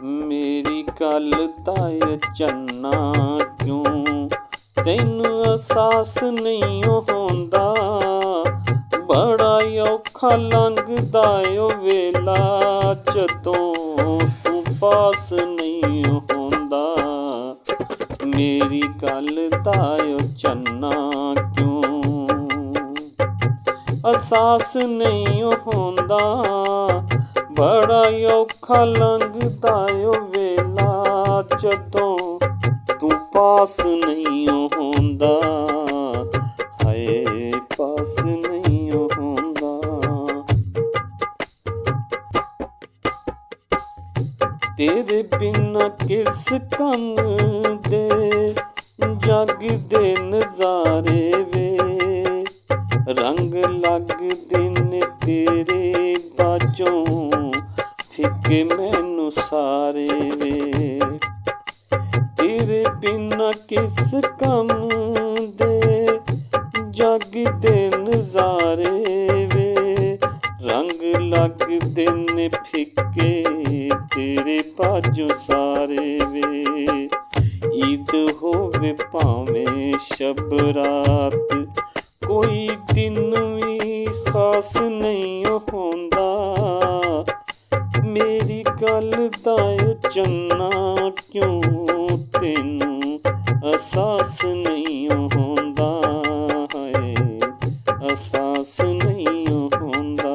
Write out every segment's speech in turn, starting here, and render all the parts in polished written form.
मेरी गल ताए चन्ना क्यों तैनू एहसास नहीं होंदा। बड़ा औखा लंघदा ओ वेला जदों तू पास नहीं होंदा। मेरी गल ताए चन्ना क्यों एहसास नहीं होंदा। बड़ा औखा लंघदा ओ वेला जदों तू पास नहीं होंदा। हाय पास नहीं होंदा। तेरे बिना किस कम दे जग दे नज़ारे वे। रंग लगदे ने तेरे बाजों फिके मैनू सारे वे। तेरे बिना किस कम दे जग दे नज़ारे वे। रंग लगदे ने फिके तेरे बाजों सारे वे। ईद होवे भावें शब रात कोई दिन भी खास नहीं होंदा। मेरी गल ताए चन्ना क्यों तैनू एहसास नहीं होंदा। हाय एहसास नहीं होंदा।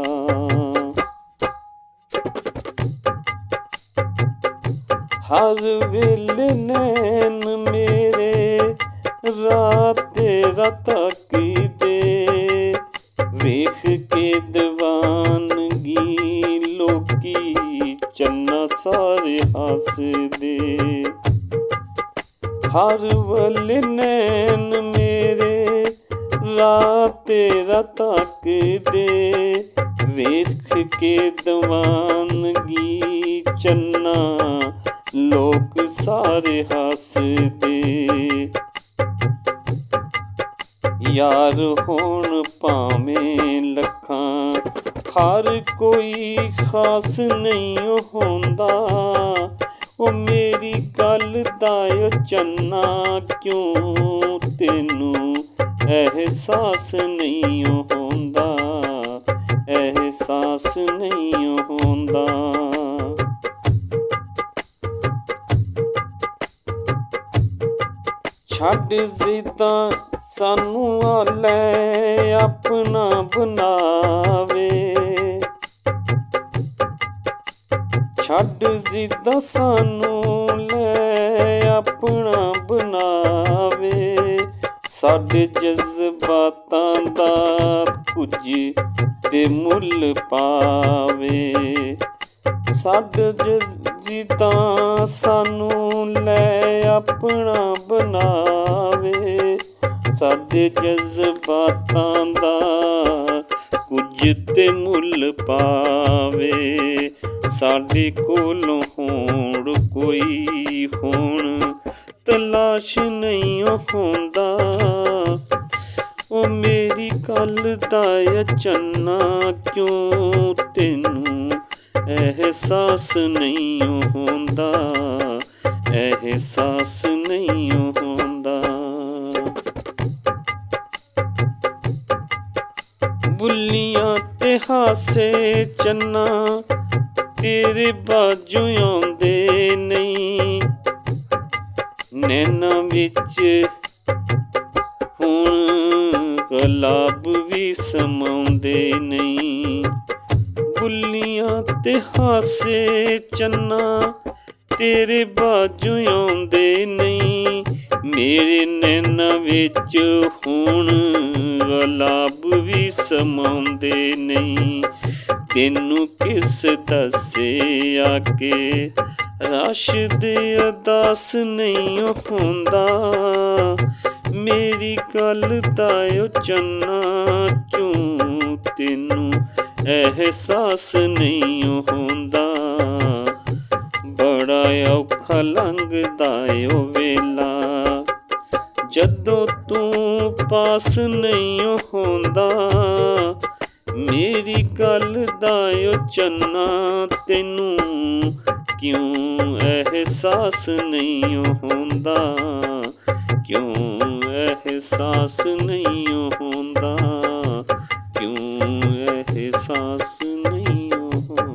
हर वेले नैन मेरे राते तकी दे। वेख के दीवानगी लोकी चन्ना सारे हस दे। हर वेले नैन मेरे राते तक दे। वेख के दीवानगी चन्ना लोग सारे हस दे। यार होण भावें लखां हर कोई खास नहीं होंदा। ओ मेरी गल ताए चन्ना क्यों तैनू एहसास नहीं होंदा। एहसास नहीं होंदा। छड्ड जिद्दां सानू आले अपना बनावे। छड्ड जिद्दां सानू ले अपना बनावे। साडे जज्बातां दा कुछ ते मुल पावे। साडे जिद्दां सानू ले अपना बनावे। साडे जज्बातां दा कुछ ते मुल पावे। साडे कोलों होण कोई होण तलाश नहीं होंदा। ओ मेरी गल ताए चन्ना क्यों तैनू एहसास नहीं होंदा। एहसास नहीं होंदा। बुल्लियां ते हासे चन्ना तेरे बाजों आउंदे नहीं। नैना विच हुण गुलाब भी समाउंदे नहीं। बुल्लियां ते हासे चन्ना तेरे बाजों आउंदे नहीं। मेरे नैना विच हुण गुलाब भी समाउंदे नहीं। तैनू किस दस्से आके राशिद अरदास नहीं होंदा। मेरी गल ताए चन्ना क्यों तैनू एहसास नहीं होंदा। बड़ा औखा लंघदा ओ वेला जदों तू पास नहीं होंदा। मेरी गल दा ओ चन्ना तैनू ਕਿਉਂ ਅਹਿਸਾਸ ਨਹੀਂ ਹੁੰਦਾ, ਕਿਉਂ ਅਹਿਸਾਸ ਨਹੀਂ ਹੁੰਦਾ, ਕਿਉਂ ਅਹਿਸਾਸ ਨਹੀਂ ਹੁੰਦਾ।